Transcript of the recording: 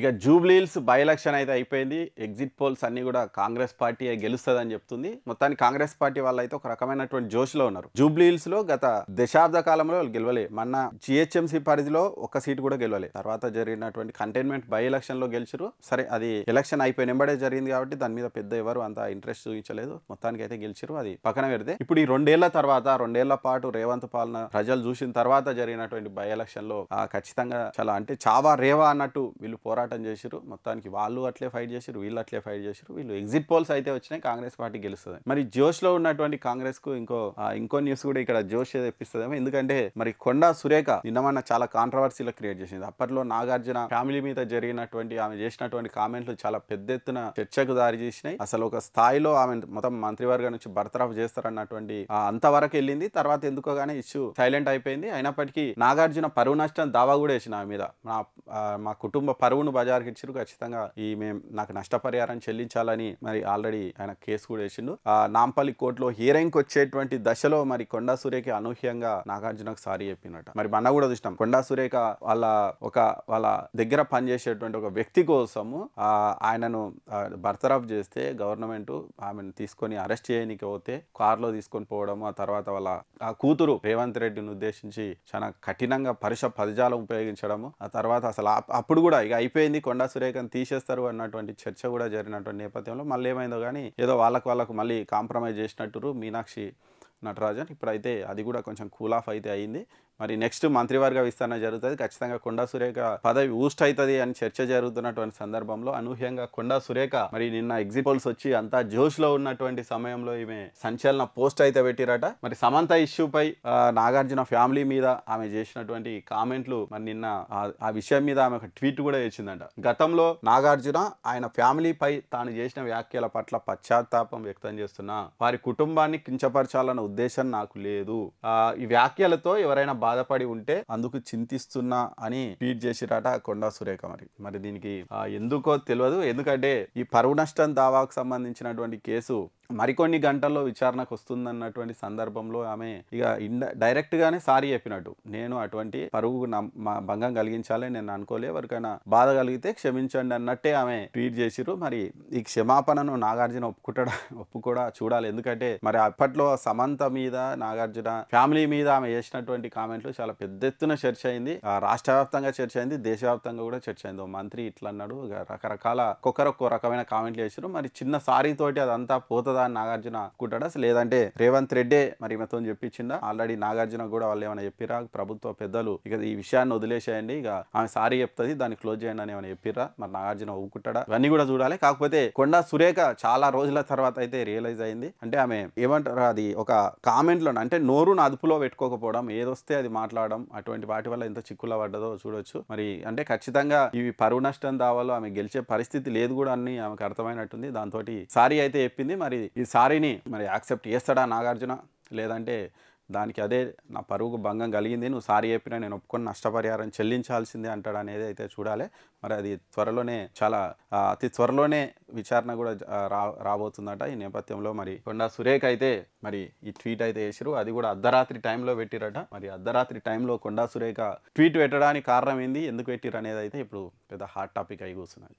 ఇక Jubilee Hills by election అయితే అయిపోయింది. ఎగ్జిట్ పోల్స్ అన్నీ కూడా కాంగ్రెస్ పార్టీ గెలుస్తదని చెప్తుంది. మొత్తానికి కాంగ్రెస్ పార్టీ వాళ్ళైతే ఒక రకమైనటువంటి జోష్‌లో ఉన్నారు. జూబ్లీహిల్స్‌లో గత దశాబ్ద కాలంలో వాళ్ళు గెలవలే. మొన్న జీహెచ్ఎంసీ పరిధిలో ఒక్క సీటు కూడా గెలవలే. తర్వాత జరిగినటువంటి కంటైన్మెంట్ బై ఎలక్షన్‌లో గెలిచిరు. సరే అది ఎలక్షన్ అయిపోయిన ఎంబడే జరిగింది కాబట్టి దాని మీద పెద్ద ఎవరు అంత ఇంట్రెస్ట్ చూపించలేదు. మొత్తానికైతే గెలిచిరు. అది పక్కన పెడితే ఇప్పుడు ఈ 2 ఏళ్ల తర్వాత 2 ఏళ్ల పాటు రేవంత్ పాలన ప్రజలు చూసిన తర్వాత జరిగినటువంటి బై ఎలక్షన్‌లో ఖచ్చితంగా చాలా అంటే చావా రేవా అన్నట్టు వీళ్ళు పోరాటం చేసిరు. మొత్తానికి వాళ్ళు అట్లే ఫైట్ చేసిరు, వీళ్ళు అట్లే ఫైట్ చేసిరు. వీళ్ళు ఎగ్జిట్ పోల్స్ అయితే వచ్చినాయి, కాంగ్రెస్ పార్టీ గెలుస్తుంది. మరి జోష్‌లో ఉన్నటువంటి కాంగ్రెస్ కు ఇంకో న్యూస్ కూడా ఇక్కడ జోష్ తెప్పిస్తుందేమో. ఎందుకంటే మరి కొండా సురేఖ నిన్నమన్న చాలా కాంట్రవర్సీలు క్రియేట్ చేసింది. అప్పట్లో నాగార్జున ఫ్యామిలీ మీద జరిగినటువంటి ఆమె చేసినటువంటి కామెంట్లు చాలా పెద్ద ఎత్తున చర్చకు దారి చేసినాయి. అసలు ఒక స్థాయిలో ఆమె మొత్తం మంత్రివర్గం నుంచి బర్తరఫ్ చేస్తారన్నటువంటి అంతవరకు వెళ్ళింది. తర్వాత ఎందుకోగానే ఇష్యూ సైలెంట్ అయిపోయింది. అయినప్పటికీ నాగార్జున పరువు నష్టం దావా కూడా వేసిన ఆమె మీద. మా కుటుంబ పరువును బజార్కి ఇచ్చిరు, ఖచ్చితంగా నాకు నష్టపరిహారం చెల్లించాలని మరి ఆల్రెడీ ఆయన కేసు కూడా వేసిండు. నాంపల్లి కోర్టులో హియరింగ్ వచ్చేటువంటి దశలో మరి కొండా సురేఖ అనూహ్యంగా నాగార్జునకు సారీ చెప్పినట. మరి మన కూడా చూసినాం, కొండా సురేఖ వాళ్ళ దగ్గర పనిచేసేటువంటి ఒక వ్యక్తి కోసము ఆయనను బర్తరఫ్ చేస్తే గవర్నమెంట్ ఆమెను తీసుకొని అరెస్ట్ చేయడానికి పోతే కారులో తీసుకొని పోవడం, ఆ తర్వాత వాళ్ళ కూతురు రేవంత్ రెడ్డిని ఉద్దేశించి చాలా కఠినంగా పరుష పదజాలం ఉపయోగించడము, ఆ తర్వాత అసలు అప్పుడు కూడా ఇక అయిపోయింది కొండా సురేఖను తీసేస్తారు అన్నటువంటి చర్చ కూడా జరిగినటువంటి నేపథ్యంలో మళ్ళీ ఏమైందో కానీ ఏదో వాళ్ళకు మళ్ళీ కాంప్రమైజ్ చేసినట్టు మీనాక్షి నటరాజన్. ఇప్పుడైతే అది కూడా కొంచెం కూల్ ఆఫ్ అయితే అయింది. మరి నెక్స్ట్ మంత్రివర్గ విస్తరణ జరుగుతుంది. ఖచ్చితంగా కొండా సురేఖ పదవి ఊస్ట్ అవుతుంది అని చర్చ జరుగుతున్నటువంటి సందర్భంలో అనూహ్యంగా కొండా సురేఖ మరి నిన్న ఎగ్జిట్ పోల్స్ వచ్చి అంతా జోష్లో ఉన్నటువంటి సమయంలో ఈమె సంచలన పోస్ట్ అయితే పెట్టిరట. మరి సమంత ఇష్యూపై నాగార్జున ఫ్యామిలీ మీద ఆమె చేసినటువంటి కామెంట్లు మరి నిన్న ఆ విషయం మీద ఆమె ఒక ట్వీట్ కూడా చేసిందంట. గతంలో నాగార్జున ఆయన ఫ్యామిలీపై తాను చేసిన వ్యాఖ్యల పట్ల పశ్చాత్తాపం వ్యక్తం చేస్తున్నా, వారి కుటుంబాన్ని కించపరచాలన్న ఉద్దేశం నాకు లేదు, ఈ వ్యాఖ్యలతో ఎవరైనా బాధపడి ఉంటే అందుకు చింతిస్తున్నా అని ట్వీట్ చేసిరట కొండా సురేఖ. మరి దీనికి ఎందుకో తెలియదు. ఎందుకంటే ఈ పరువు నష్టం దావాకు సంబంధించినటువంటి కేసు మరికొన్ని గంటల్లో విచారణకు వస్తుందన్నటువంటి సందర్భంలో ఆమె ఇక డైరెక్ట్ గానే సారీ చెప్పినట్టు, నేను అటువంటి పరువు భంగం కలిగించాలని నేను అనుకోలే, ఎవరికైనా బాధ కలిగితే క్షమించండి అన్నట్టే ఆమె ట్వీట్ చేసిరు. మరి ఈ క్షమాపణను నాగార్జున ఒప్పుకోడా చూడాలి. ఎందుకంటే మరి అప్పట్లో సమంత మీద నాగార్జున ఫ్యామిలీ మీద ఆమె చేసినటువంటి కామెంట్లు చాలా పెద్ద ఎత్తున చర్చ అయింది. రాష్ట్ర వ్యాప్తంగా చర్చ అయింది, దేశవ్యాప్తంగా కూడా చర్చ అయింది. మంత్రి ఇట్లా అన్నాడు, రకరకాల ఒక్కొక్క రకమైన కామెంట్లు చేసిరు. మరి చిన్న సారీ తోటి అదంతా పోతుంది అని నాగార్జున అనుకుంటాడా, లేదంటే రేవంత్ రెడ్డే మరి ఈమెతో చెప్పించిందా? ఆల్రెడీ నాగార్జున కూడా వాళ్ళు ఏమైనా చెప్పిరా, ప్రభుత్వ పెద్దలు ఇక ఈ విషయాన్ని వదిలేసేయండి, ఇక ఆమె సారీ చెప్తుంది, దాన్ని క్లోజ్ చేయండి అని ఏమైనా చెప్పిరా? మరి నాగార్జున ఒప్పుకుంటాడా? ఇవన్నీ కూడా చూడాలి. కాకపోతే కొండా సురేఖ చాలా రోజుల తర్వాత అయితే రియలైజ్ అయింది. అంటే ఆమె ఏమంటారు, అది ఒక కామెంట్లో అంటే నోరును అదుపులో పెట్టుకోకపోవడం, ఏదొస్తే అది మాట్లాడడం, అటువంటి వాటి వల్ల ఎంత చిక్కుల పడ్డదో చూడొచ్చు. మరి అంటే ఖచ్చితంగా ఇవి పరువు నష్టం దావాలో ఆమె గెలిచే పరిస్థితి లేదు కూడా అని ఆమెకు అర్థమైనట్టుంది. దాంతో సారీ అయితే చెప్పింది. మరి ఈ సారీని మరి యాక్సెప్ట్ చేస్తాడా నాగార్జున, లేదంటే దానికి అదే నా పరువుకు భంగం కలిగింది, నువ్వు సారీ చెప్పినా నేను ఒప్పుకొని నష్టపరిహారం చెల్లించాల్సిందే అంటాడు అనేది అయితే చూడాలి. మరి అది త్వరలోనే అతి త్వరలోనే విచారణ కూడా రాబోతుందట. ఈ నేపథ్యంలో మరి కొండా సురేఖ అయితే మరి ఈ ట్వీట్ అయితే చేసిరు, అది కూడా అర్ధరాత్రి టైంలో పెట్టిరట. మరి అర్ధరాత్రి టైంలో కొండా సురేఖ ట్వీట్ పెట్టడానికి కారణం ఏంది, ఎందుకు పెట్టిరు అనేది అయితే ఇప్పుడు పెద్ద హాట్ టాపిక్ అయి కూర్చున్నది.